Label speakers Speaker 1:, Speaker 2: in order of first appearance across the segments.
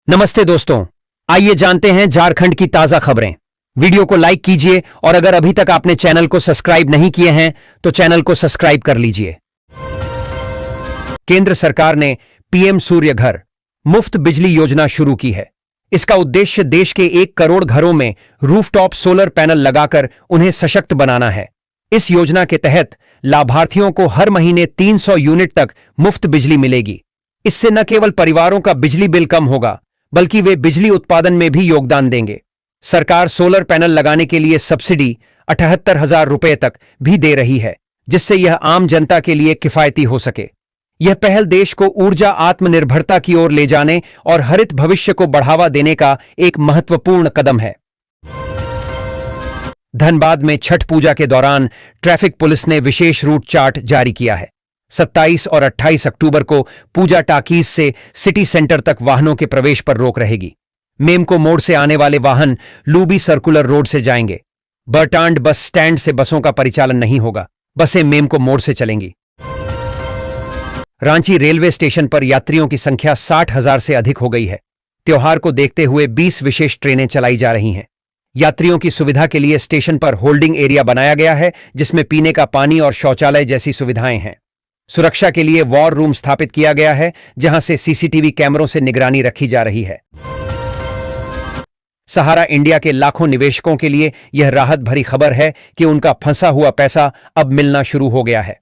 Speaker 1: नमस्ते दोस्तों, आइए जानते हैं झारखंड की ताजा खबरें। वीडियो को लाइक कीजिए और अगर अभी तक आपने चैनल को सब्सक्राइब नहीं किए हैं तो चैनल को सब्सक्राइब कर लीजिए। केंद्र सरकार ने पीएम सूर्य घर मुफ्त बिजली योजना शुरू की है। इसका उद्देश्य देश के 1 करोड़ घरों में रूफटॉप सोलर पैनल लगाकर उन्हें सशक्त बनाना है। इस योजना के तहत लाभार्थियों को हर महीने 300 यूनिट तक मुफ्त बिजली मिलेगी। इससे न केवल परिवारों का बिजली बिल कम होगा बल्कि वे बिजली उत्पादन में भी योगदान देंगे। सरकार सोलर पैनल लगाने के लिए सब्सिडी 78,000 रुपए तक भी दे रही है, जिससे यह आम जनता के लिए किफायती हो सके। यह पहल देश को ऊर्जा आत्मनिर्भरता की ओर ले जाने और हरित भविष्य को बढ़ावा देने का एक महत्वपूर्ण कदम है। धनबाद में छठ पूजा के दौरान ट्रैफिक पुलिस ने विशेष रूट चार्ट जारी किया है। 27 और 28 अक्टूबर को पूजा टाकीज से सिटी सेंटर तक वाहनों के प्रवेश पर रोक रहेगी। मेमको मोड़ से आने वाले वाहन लूबी सर्कुलर रोड से जाएंगे। बरटांड बस स्टैंड से बसों का परिचालन नहीं होगा। बसें मेमको मोड़ से चलेंगी। रांची रेलवे स्टेशन पर यात्रियों की संख्या 60,000 से अधिक हो गई है। त्योहार को देखते हुए 20 विशेष ट्रेनें चलाई जा रही हैं। यात्रियों की सुविधा के लिए स्टेशन पर होल्डिंग एरिया बनाया गया है, जिसमें पीने का पानी और शौचालय जैसी सुविधाएं हैं। सुरक्षा के लिए वॉर रूम स्थापित किया गया है, जहां से सीसीटीवी कैमरों से निगरानी रखी जा रही है। सहारा इंडिया के लाखों निवेशकों के लिए यह राहत भरी खबर है कि उनका फंसा हुआ पैसा अब मिलना शुरू हो गया है।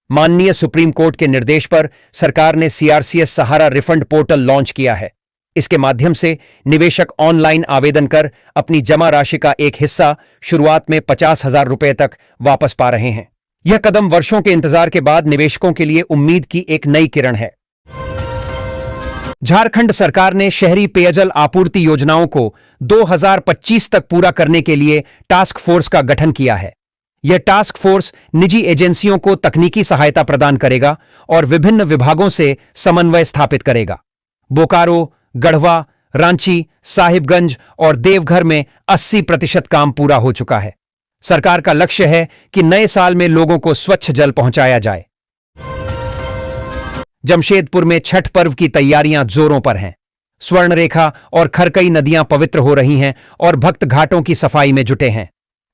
Speaker 1: माननीय सुप्रीम कोर्ट के निर्देश पर सरकार ने सीआरसीएस सहारा रिफंड पोर्टल लॉन्च किया है। इसके माध्यम से निवेशक ऑनलाइन आवेदन कर अपनी जमा राशि का एक हिस्सा शुरुआत में 50,000 रुपए तक वापस पा रहे हैं। यह कदम वर्षों के इंतजार के बाद निवेशकों के लिए उम्मीद की एक नई किरण है। झारखंड सरकार ने शहरी पेयजल आपूर्ति योजनाओं को 2025 तक पूरा करने के लिए टास्क फोर्स का गठन किया है। यह टास्क फोर्स निजी एजेंसियों को तकनीकी सहायता प्रदान करेगा और विभिन्न विभागों से समन्वय स्थापित करेगा। बोकारो, गढ़वा, रांची, साहिबगंज और देवघर में 80% काम पूरा हो चुका है। सरकार का लक्ष्य है कि नए साल में लोगों को स्वच्छ जल पहुंचाया जाए। जमशेदपुर में छठ पर्व की तैयारियां जोरों पर हैं। स्वर्णरेखा और खरकई नदियां पवित्र हो रही हैं और भक्त घाटों की सफाई में जुटे हैं।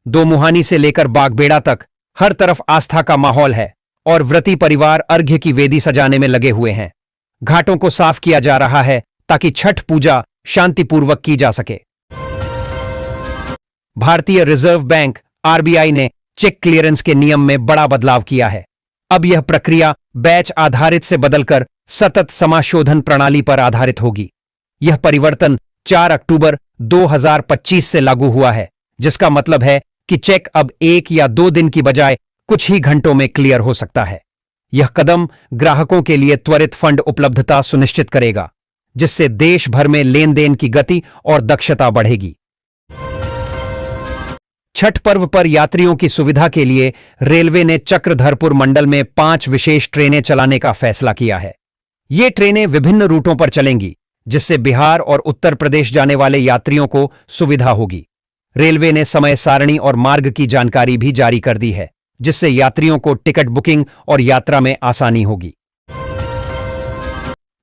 Speaker 1: दोमुहानी से लेकर बागबेड़ा तक हर तरफ आस्था का माहौल है और व्रती परिवार अर्घ्य की वेदी सजाने में लगे हुए हैं। घाटों को साफ किया जा रहा है ताकि छठ पूजा शांतिपूर्वक की जा सके। भारतीय रिजर्व बैंक आरबीआई ने चेक क्लियरेंस के नियम में बड़ा बदलाव किया है। अब यह प्रक्रिया बैच आधारित से बदलकर सतत समाशोधन प्रणाली पर आधारित होगी। यह परिवर्तन 4 अक्टूबर 2025 से लागू हुआ है, जिसका मतलब है कि चेक अब 1 या 2 दिन की बजाय कुछ ही घंटों में क्लियर हो सकता है। यह कदम ग्राहकों के लिए त्वरित फंड उपलब्धता सुनिश्चित करेगा, जिससे देश भर में लेन देन की गति और दक्षता बढ़ेगी। छठ पर्व पर यात्रियों की सुविधा के लिए रेलवे ने चक्रधरपुर मंडल में 5 विशेष ट्रेनें चलाने का फैसला किया है। ये ट्रेनें विभिन्न रूटों पर चलेंगी, जिससे बिहार और उत्तर प्रदेश जाने वाले यात्रियों को सुविधा होगी। रेलवे ने समय सारणी और मार्ग की जानकारी भी जारी कर दी है, जिससे यात्रियों को टिकट बुकिंग और यात्रा में आसानी होगी।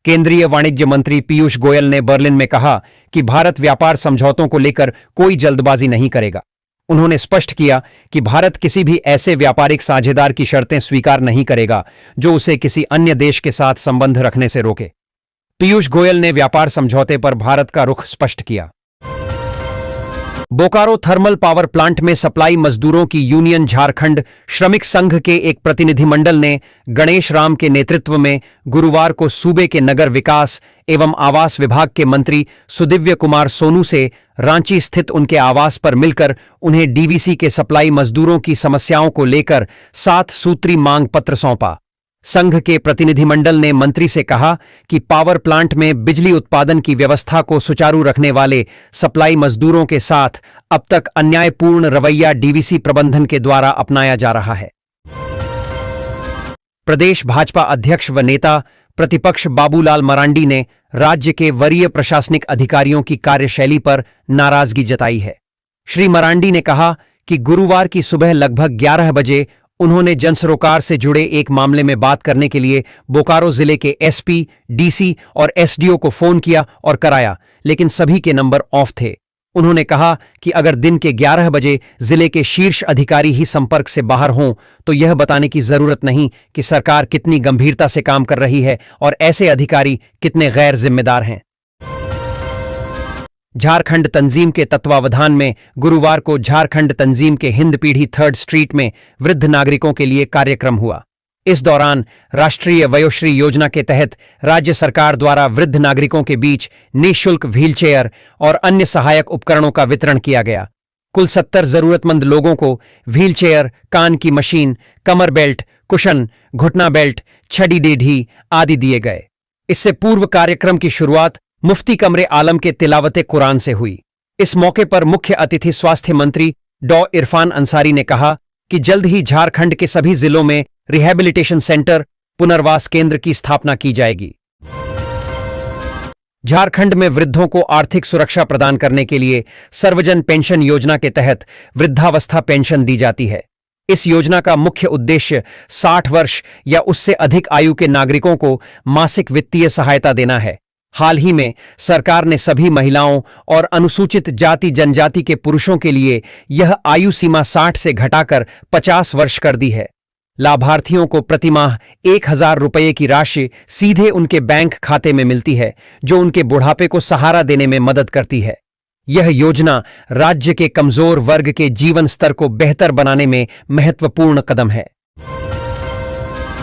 Speaker 1: केंद्रीय वाणिज्य मंत्री पीयूष गोयल ने बर्लिन में कहा कि भारत व्यापार समझौतों को लेकर कोई जल्दबाजी नहीं करेगा। उन्होंने स्पष्ट किया कि भारत किसी भी ऐसे व्यापारिक साझेदार की शर्तें स्वीकार नहीं करेगा जो उसे किसी अन्य देश के साथ संबंध रखने से रोके। पीयूष गोयल ने व्यापार समझौते पर भारत का रुख स्पष्ट किया। बोकारो थर्मल पावर प्लांट में सप्लाई मजदूरों की यूनियन झारखंड श्रमिक संघ के एक प्रतिनिधिमंडल ने गणेश राम के नेतृत्व में गुरुवार को सूबे के नगर विकास एवं आवास विभाग के मंत्री सुदिव्य कुमार सोनू से रांची स्थित उनके आवास पर मिलकर उन्हें डीवीसी के सप्लाई मजदूरों की समस्याओं को लेकर 7 सूत्री मांग पत्र सौंपा। संघ के प्रतिनिधिमंडल ने मंत्री से कहा कि पावर प्लांट में बिजली उत्पादन की व्यवस्था को सुचारू रखने वाले सप्लाई मजदूरों के साथ अब तक अन्यायपूर्ण रवैया डीवीसी प्रबंधन के द्वारा अपनाया जा रहा है। प्रदेश भाजपा अध्यक्ष व नेता प्रतिपक्ष बाबूलाल मरांडी ने राज्य के वरीय प्रशासनिक अधिकारियों की कार्यशैली पर नाराजगी जताई है। श्री मरांडी ने कहा कि गुरुवार की सुबह लगभग 11 बजे उन्होंने जनसरोकार से जुड़े एक मामले में बात करने के लिए बोकारो जिले के एसपी, डीसी और एसडीओ को फोन किया और कराया, लेकिन सभी के नंबर ऑफ थे। उन्होंने कहा कि अगर दिन के 11 बजे जिले के शीर्ष अधिकारी ही संपर्क से बाहर हों तो यह बताने की जरूरत नहीं कि सरकार कितनी गंभीरता से काम कर रही है और ऐसे अधिकारी कितने गैर जिम्मेदार हैं। झारखंड तंजीम के तत्वावधान में गुरुवार को झारखंड तंजीम के हिंद पीढ़ी 3rd स्ट्रीट में वृद्ध नागरिकों के लिए कार्यक्रम हुआ। इस दौरान राष्ट्रीय वयोश्री योजना के तहत राज्य सरकार द्वारा वृद्ध नागरिकों के बीच निःशुल्क व्हीलचेयर और अन्य सहायक उपकरणों का वितरण किया गया। कुल 70 जरूरतमंद लोगों को व्हीलचेयर, कान की मशीन, कमर बेल्ट, कुशन, घुटना बेल्ट, छड़ी डेढ़ी आदि दिए गए। इससे पूर्व कार्यक्रम की शुरुआत मुफ्ती कमरे आलम के तिलावते कुरान से हुई। इस मौके पर मुख्य अतिथि स्वास्थ्य मंत्री डॉ इरफान अंसारी ने कहा कि जल्द ही झारखंड के सभी जिलों में रिहैबिलिटेशन सेंटर, पुनर्वास केंद्र की स्थापना की जाएगी। झारखंड में वृद्धों को आर्थिक सुरक्षा प्रदान करने के लिए सर्वजन पेंशन योजना के तहत वृद्धावस्था पेंशन दी जाती है। इस योजना का मुख्य उद्देश्य 60 वर्ष या उससे अधिक आयु के नागरिकों को मासिक वित्तीय सहायता देना है। हाल ही में सरकार ने सभी महिलाओं और अनुसूचित जाति जनजाति के पुरुषों के लिए यह आयु सीमा 60 से घटाकर 50 वर्ष कर दी है। लाभार्थियों को प्रतिमाह 1000 रुपये की राशि सीधे उनके बैंक खाते में मिलती है, जो उनके बुढ़ापे को सहारा देने में मदद करती है। यह योजना राज्य के कमजोर वर्ग के जीवन स्तर को बेहतर बनाने में महत्वपूर्ण कदम है।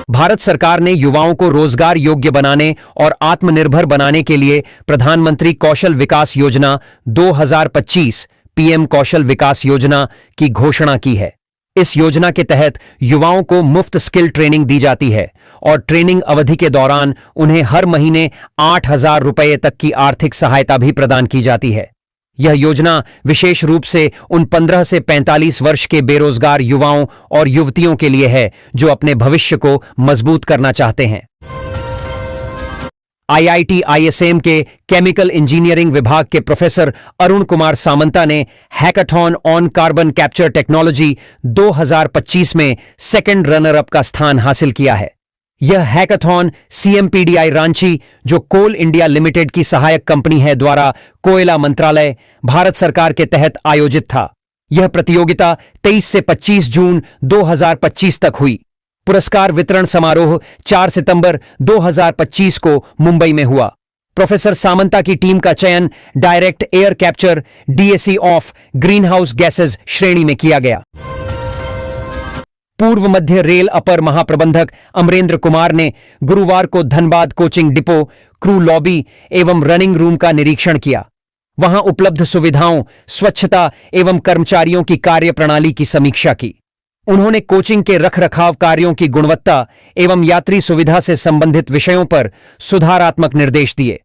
Speaker 1: भारत सरकार ने युवाओं को रोजगार योग्य बनाने और आत्मनिर्भर बनाने के लिए प्रधानमंत्री कौशल विकास योजना 2025 पीएम कौशल विकास योजना की घोषणा की है। इस योजना के तहत युवाओं को मुफ्त स्किल ट्रेनिंग दी जाती है और ट्रेनिंग अवधि के दौरान उन्हें हर महीने 8000 रुपये तक की आर्थिक सहायता भी प्रदान की जाती है। यह योजना विशेष रूप से उन 15 से 45 वर्ष के बेरोजगार युवाओं और युवतियों के लिए है जो अपने भविष्य को मजबूत करना चाहते हैं। आईआईटी आईएसएम के केमिकल इंजीनियरिंग विभाग के प्रोफेसर अरुण कुमार सामंता ने hackathon on carbon capture technology 2025 में सेकंड रनर अप का स्थान हासिल किया है। यह हैकाथॉन सीएमपीडीआई रांची, जो कोल इंडिया लिमिटेड की सहायक कंपनी है, द्वारा कोयला मंत्रालय, भारत सरकार के तहत आयोजित था। यह प्रतियोगिता 23 से 25 जून 2025 तक हुई। पुरस्कार वितरण समारोह 4 सितंबर 2025 को मुंबई में हुआ। प्रोफेसर सामंता की टीम का चयन direct air capture DAC of greenhouse gases श्रेणी में किया गया। पूर्व मध्य रेल अपर महाप्रबंधक अमरेंद्र कुमार ने गुरुवार को Dhanbad coaching depot, crew lobby एवं रनिंग रूम का निरीक्षण किया। वहां उपलब्ध सुविधाओं, स्वच्छता एवं कर्मचारियों की कार्यप्रणाली की समीक्षा की। उन्होंने कोचिंग के रखरखाव कार्यों की गुणवत्ता एवं यात्री सुविधा से संबंधित विषयों पर सुधारात्मक निर्देश दिए।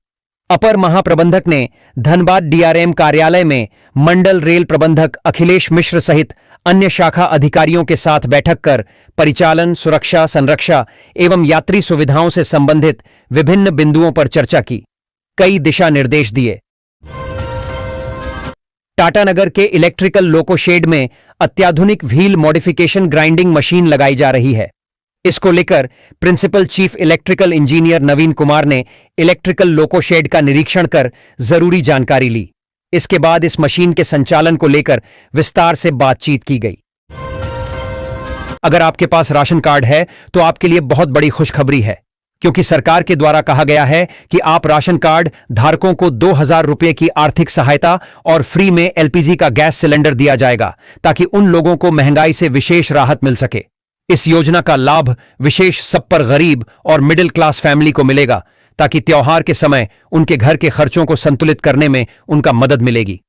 Speaker 1: अपर महाप्रबंधक ने धनबाद डीआरएम कार्यालय में मंडल रेल प्रबंधक अखिलेश मिश्र सहित अन्य शाखा अधिकारियों के साथ बैठक कर परिचालन, सुरक्षा, संरक्षा एवं यात्री सुविधाओं से संबंधित विभिन्न बिंदुओं पर चर्चा की। कई दिशा निर्देश दिए। टाटानगर के इलेक्ट्रिकल लोको शेड में अत्याधुनिक व्हील मॉडिफिकेशन ग्राइंडिंग मशीन लगाई जा रही है। इसको लेकर प्रिंसिपल चीफ इलेक्ट्रिकल इंजीनियर नवीन कुमार ने इलेक्ट्रिकल लोको शेड का निरीक्षण कर जरूरी जानकारी ली। इसके बाद इस मशीन के संचालन को लेकर विस्तार से बातचीत की गई। अगर आपके पास राशन कार्ड है तो आपके लिए बहुत बड़ी खुशखबरी है, क्योंकि सरकार के द्वारा कहा गया है कि आप राशन कार्ड धारकों को 2000 रुपये की आर्थिक सहायता और फ्री में एलपीजी का गैस सिलेंडर दिया जाएगा, ताकि उन लोगों को महंगाई से विशेष राहत मिल सके। इस योजना का लाभ विशेष सब पर गरीब और मिडिल क्लास फैमिली को मिलेगा, ताकि त्योहार के समय उनके घर के खर्चों को संतुलित करने में उनका मदद मिलेगी।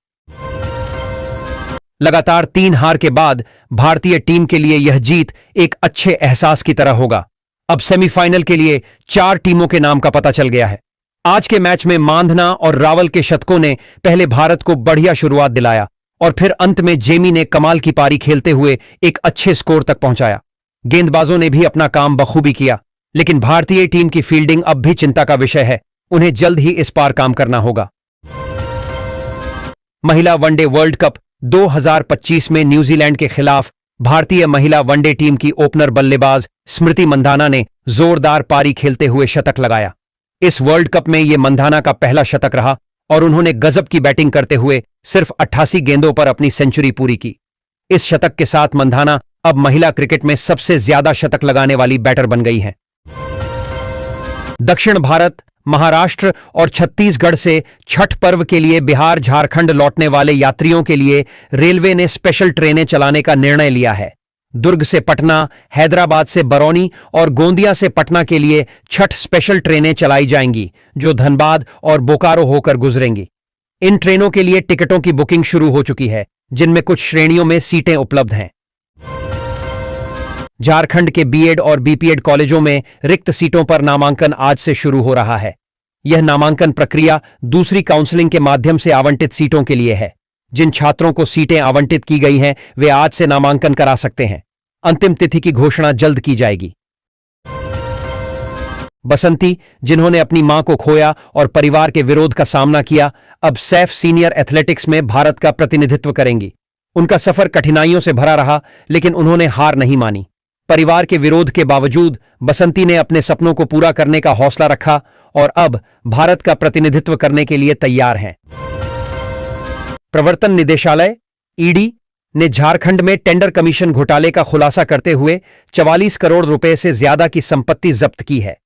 Speaker 1: लगातार 3 हार के बाद भारतीय टीम के लिए यह जीत एक अच्छे एहसास की तरह होगा। अब सेमीफाइनल के लिए 4 टीमों के नाम का पता चल गया है। आज के मैच में मांधना और रावल के शतकों ने पहले भारत को बढ़िया शुरुआत दिलाया और फिर अंत में जेमी ने कमाल की पारी खेलते हुए एक अच्छे स्कोर तक पहुंचाया। गेंदबाजों ने भी अपना काम बखूबी किया, लेकिन भारतीय टीम की फील्डिंग अब भी चिंता का विषय है। उन्हें जल्द ही इस पार काम करना होगा। महिला वनडे वर्ल्ड कप 2025 में न्यूजीलैंड के खिलाफ भारतीय महिला वनडे टीम की ओपनर बल्लेबाज स्मृति मंधाना ने जोरदार पारी खेलते हुए शतक लगाया। इस वर्ल्ड कप में यह मंधाना का पहला शतक रहा और उन्होंने गजब की बैटिंग करते हुए सिर्फ 88 गेंदों पर अपनी सेंचुरी पूरी की। इस शतक के साथ मंधाना अब महिला क्रिकेट में सबसे ज्यादा शतक लगाने वाली बैटर बन गई हैं। दक्षिण भारत, महाराष्ट्र और छत्तीसगढ़ से छठ पर्व के लिए बिहार झारखंड लौटने वाले यात्रियों के लिए रेलवे ने स्पेशल ट्रेनें चलाने का निर्णय लिया है। दुर्ग से पटना, हैदराबाद से बरौनी और गोंदिया से पटना के लिए छठ स्पेशल ट्रेनें चलाई जाएंगी, जो धनबाद और बोकारो होकर गुजरेंगी। इन ट्रेनों के लिए टिकटों की बुकिंग शुरू हो चुकी है, जिनमें कुछ श्रेणियों में सीटें उपलब्ध हैं। झारखंड के बीएड और बीपीएड कॉलेजों में रिक्त सीटों पर नामांकन आज से शुरू हो रहा है। यह नामांकन प्रक्रिया दूसरी काउंसलिंग के माध्यम से आवंटित सीटों के लिए है। जिन छात्रों को सीटें आवंटित की गई हैं, वे आज से नामांकन करा सकते हैं। अंतिम तिथि की घोषणा जल्द की जाएगी। बसंती, जिन्होंने अपनी मां को खोया और परिवार के विरोध का सामना किया, अब सैफ सीनियर एथलेटिक्स में भारत का प्रतिनिधित्व करेंगी। उनका सफर कठिनाइयों से भरा रहा, लेकिन उन्होंने हार नहीं मानी। परिवार के विरोध के बावजूद बसंती ने अपने सपनों को पूरा करने का हौसला रखा और अब भारत का प्रतिनिधित्व करने के लिए तैयार हैं। प्रवर्तन निदेशालय ईडी ने झारखंड में टेंडर कमीशन घोटाले का खुलासा करते हुए 44 करोड़ रुपए से ज्यादा की संपत्ति जब्त की है।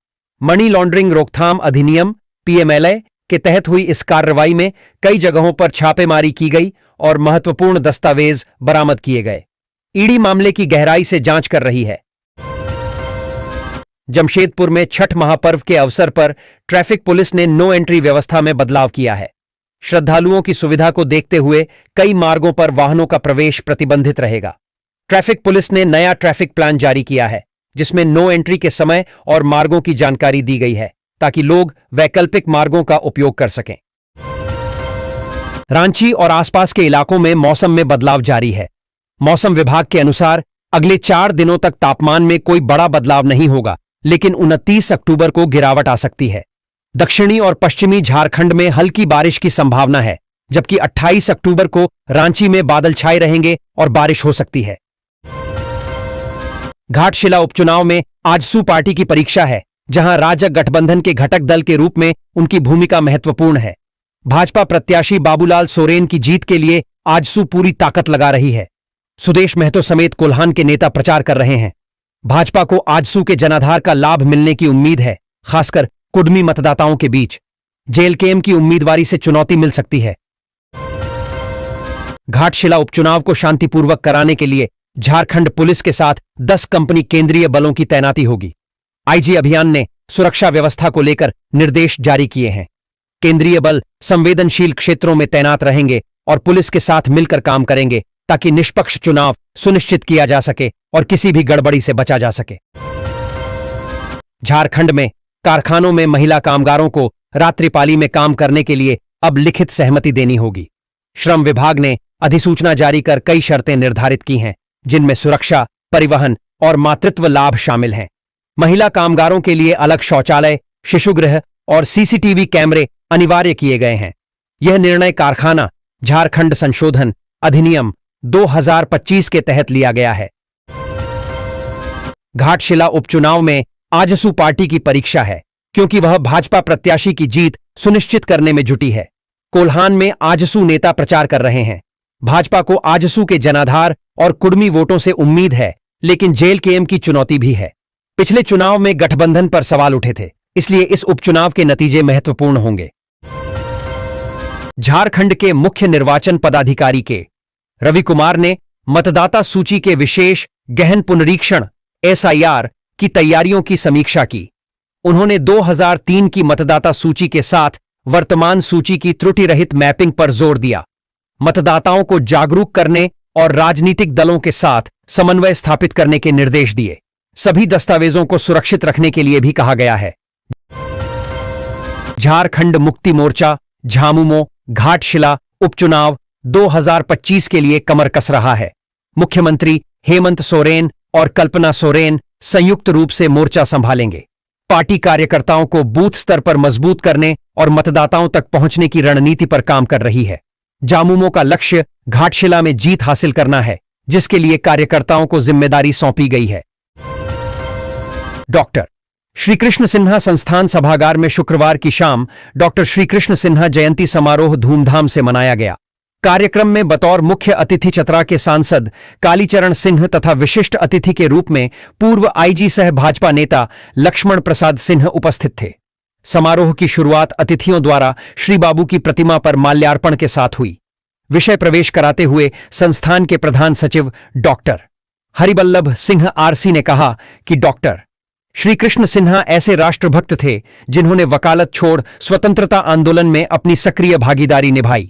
Speaker 1: मनी लॉन्ड्रिंग रोकथाम अधिनियम पीएमएलए के तहत हुई इस कार्रवाई में कई जगहों पर छापेमारी की गई और महत्वपूर्ण दस्तावेज बरामद किए गए। ईडी मामले की गहराई से जांच कर रही है। जमशेदपुर में छठ महापर्व के अवसर पर ट्रैफिक पुलिस ने नो एंट्री व्यवस्था में बदलाव किया है। श्रद्धालुओं की सुविधा को देखते हुए कई मार्गों पर वाहनों का प्रवेश प्रतिबंधित रहेगा। ट्रैफिक पुलिस ने नया ट्रैफिक प्लान जारी किया है, जिसमें नो एंट्री के समय और मार्गों की जानकारी दी गई है, ताकि लोग वैकल्पिक मार्गों का उपयोग कर सकें। रांची और आसपास के इलाकों में मौसम में बदलाव जारी है। मौसम विभाग के अनुसार अगले 4 दिनों तक तापमान में कोई बड़ा बदलाव नहीं होगा, लेकिन 29 अक्टूबर को गिरावट आ सकती है। दक्षिणी और पश्चिमी झारखंड में हल्की बारिश की संभावना है, जबकि 28 अक्टूबर को रांची में बादल छाए रहेंगे और बारिश हो सकती है। घाटशिला उपचुनाव में आजसू पार्टी की परीक्षा है, जहां राजग गठबंधन के घटक दल के रूप में उनकी भूमिका महत्वपूर्ण है। भाजपा प्रत्याशी बाबूलाल सोरेन की जीत के लिए आजसू पूरी ताकत लगा रही है। सुदेश महतो समेत कोल्हान के नेता प्रचार कर रहे हैं। भाजपा को आजसू के जनाधार का लाभ मिलने की उम्मीद है, खासकर कुडमी मतदाताओं के बीच। जेएलकेएम की उम्मीदवारी से चुनौती मिल सकती है। घाटशिला उपचुनाव को शांतिपूर्वक कराने के लिए झारखंड पुलिस के साथ 10 कंपनी केंद्रीय बलों की तैनाती होगी। आईजी अभियान ने सुरक्षा व्यवस्था को लेकर निर्देश जारी किए हैं। केंद्रीय बल संवेदनशील क्षेत्रों में तैनात रहेंगे और पुलिस के साथ मिलकर काम करेंगे, ताकि निष्पक्ष चुनाव सुनिश्चित किया जा सके और किसी भी गड़बड़ी से बचा जा सके। झारखंड में कारखानों में महिला कामगारों को रात्रिपाली में काम करने के लिए अब लिखित सहमति देनी होगी। श्रम विभाग ने अधिसूचना जारी कर कई शर्तें निर्धारित की हैं, जिनमें सुरक्षा, परिवहन और मातृत्व लाभ शामिल हैं। महिला कामगारों के लिए अलग शौचालय, शिशुगृह और सीसीटीवी कैमरे अनिवार्य किए गए हैं। यह निर्णय कारखाना झारखंड संशोधन अधिनियम 2025 के तहत लिया गया है। घाटशिला उपचुनाव में आजसू पार्टी की परीक्षा है, क्योंकि वह भाजपा प्रत्याशी की जीत सुनिश्चित करने में जुटी है। कोल्हान में आजसू नेता प्रचार कर रहे हैं। भाजपा को आजसू के जनाधार और कुडमी वोटों से उम्मीद है, लेकिन जेएलकेएम की चुनौती भी है। पिछले चुनाव में गठबंधन पर सवाल उठे थे, इसलिए इस उपचुनाव के नतीजे महत्वपूर्ण होंगे। झारखंड के मुख्य निर्वाचन पदाधिकारी के रवि कुमार ने मतदाता सूची के विशेष गहन पुनरीक्षण एसआईआर की तैयारियों की समीक्षा की। उन्होंने 2003 की मतदाता सूची के साथ वर्तमान सूची की त्रुटि रहित मैपिंग पर जोर दिया। मतदाताओं को जागरूक करने और राजनीतिक दलों के साथ समन्वय स्थापित करने के निर्देश दिए। सभी दस्तावेजों को सुरक्षित रखने के लिए भी कहा गया है। झारखंड मुक्ति मोर्चा झामुमो घाटशिला उपचुनाव 2025 के लिए कमर कस रहा है। मुख्यमंत्री हेमंत सोरेन और कल्पना सोरेन संयुक्त रूप से मोर्चा संभालेंगे। पार्टी कार्यकर्ताओं को बूथ स्तर पर मजबूत करने और मतदाताओं तक पहुंचने की रणनीति पर काम कर रही है। झामुमो का लक्ष्य घाटशिला में जीत हासिल करना है, जिसके लिए कार्यकर्ताओं को जिम्मेदारी सौंपी गई है। डॉक्टर श्रीकृष्ण सिन्हा संस्थान सभागार में शुक्रवार की शाम डॉक्टर श्रीकृष्ण सिन्हा जयंती समारोह धूमधाम से मनाया गया। कार्यक्रम में बतौर मुख्य अतिथि चतरा के सांसद कालीचरण सिंह तथा विशिष्ट अतिथि के रूप में पूर्व आईजी सह भाजपा नेता लक्ष्मण प्रसाद सिंह उपस्थित थे। समारोह की शुरुआत अतिथियों द्वारा श्री बाबू की प्रतिमा पर माल्यार्पण के साथ हुई। विषय प्रवेश कराते हुए संस्थान के प्रधान सचिव डॉक्टर हरिबल्लभ सिंह आरसी ने कहा कि डॉक्टर श्रीकृष्ण सिन्हा ऐसे राष्ट्रभक्त थे जिन्होंने वकालत छोड़ स्वतंत्रता आंदोलन में अपनी सक्रिय भागीदारी निभाई।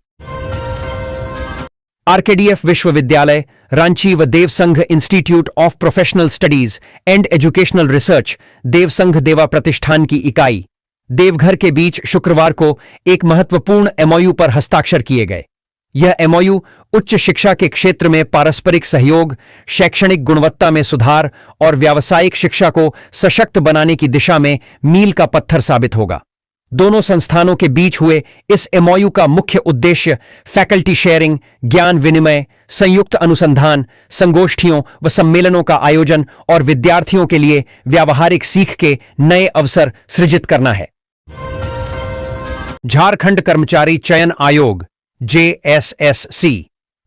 Speaker 1: आरकेडीएफ विश्वविद्यालय रांची व Devsangh institute of professional studies and educational research Devsangh Deva Pratishthan की इकाई देवघर के बीच शुक्रवार को एक महत्वपूर्ण एमओयू पर हस्ताक्षर किए गए। यह एमओयू उच्च शिक्षा के क्षेत्र में पारस्परिक सहयोग, शैक्षणिक गुणवत्ता में सुधार और व्यावसायिक शिक्षा को सशक्त बनाने की दिशा में मील का पत्थर साबित होगा। दोनों संस्थानों के बीच हुए इस एमओयू का मुख्य उद्देश्य फैकल्टी शेयरिंग, ज्ञान विनिमय, संयुक्त अनुसंधान, संगोष्ठियों व सम्मेलनों का आयोजन और विद्यार्थियों के लिए व्यावहारिक सीख के नए अवसर सृजित करना है। झारखंड कर्मचारी चयन आयोग JSSC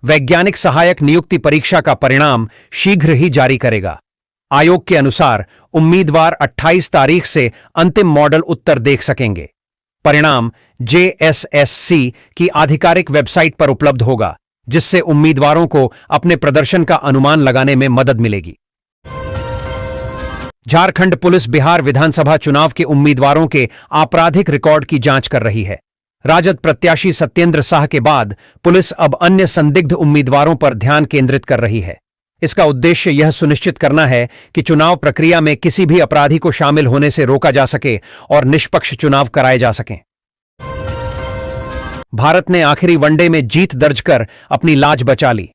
Speaker 1: वैज्ञानिक सहायक नियुक्ति परीक्षा का परिणाम शीघ्र ही जारी करेगा। आयोग के अनुसार उम्मीदवार 28 तारीख से अंतिम मॉडल उत्तर देख सकेंगे। परिणाम JSSC की आधिकारिक वेबसाइट पर उपलब्ध होगा, जिससे उम्मीदवारों को अपने प्रदर्शन का अनुमान लगाने में मदद मिलेगी। झारखंड पुलिस बिहार विधानसभा चुनाव के उम्मीदवारों के आपराधिक रिकॉर्ड की जांच कर रही है। राजद प्रत्याशी सत्येंद्र शाह के बाद पुलिस अब अन्य संदिग्ध उम्मीदवारों पर ध्यान केंद्रित कर रही है। इसका उद्देश्य यह सुनिश्चित करना है कि चुनाव प्रक्रिया में किसी भी अपराधी को शामिल होने से रोका जा सके और निष्पक्ष चुनाव कराए जा सकें। भारत ने आखिरी वनडे में जीत दर्ज कर अपनी लाज बचा ली।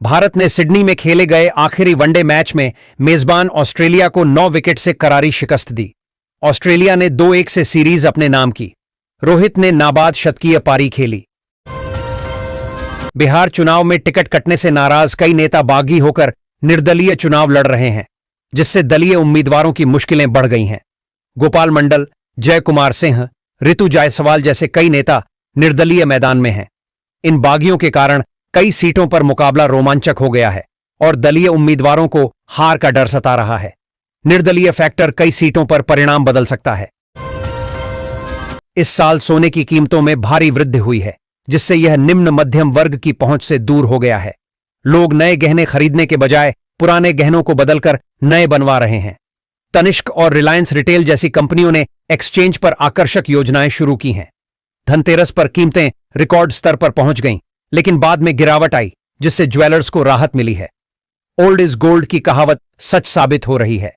Speaker 1: भारत ने सिडनी में खेले गए आखिरी वनडे मैच में मेजबान ऑस्ट्रेलिया को 9 विकेट से करारी शिकस्त दी। ऑस्ट्रेलिया ने 2-1 से सीरीज अपने नाम की। रोहित ने नाबाद शतकीय पारी खेली। बिहार चुनाव में टिकट कटने से नाराज कई नेता बागी होकर निर्दलीय चुनाव लड़ रहे हैं, जिससे दलीय उम्मीदवारों की मुश्किलें बढ़ गई हैं। गोपाल मंडल, जय कुमार सिंह, ऋतु जायसवाल जैसे कई नेता निर्दलीय मैदान में हैं। इन बागियों के कारण कई सीटों पर मुकाबला रोमांचक हो गया है और दलीय उम्मीदवारों को हार का डर सता रहा है। निर्दलीय फैक्टर कई सीटों पर परिणाम बदल सकता है। इस साल सोने की कीमतों में भारी वृद्धि हुई है, जिससे यह निम्न मध्यम वर्ग की पहुंच से दूर हो गया है। लोग नए गहने खरीदने के बजाय पुराने गहनों को बदलकर नए बनवा रहे हैं। तनिष्क और रिलायंस रिटेल जैसी कंपनियों ने एक्सचेंज पर आकर्षक योजनाएं शुरू की हैं। धनतेरस पर कीमतें रिकॉर्ड स्तर पर पहुंच गईं, लेकिन बाद में गिरावट आई, जिससे ज्वेलर्स को राहत मिली है। ओल्ड इज गोल्ड की कहावत सच साबित हो रही है।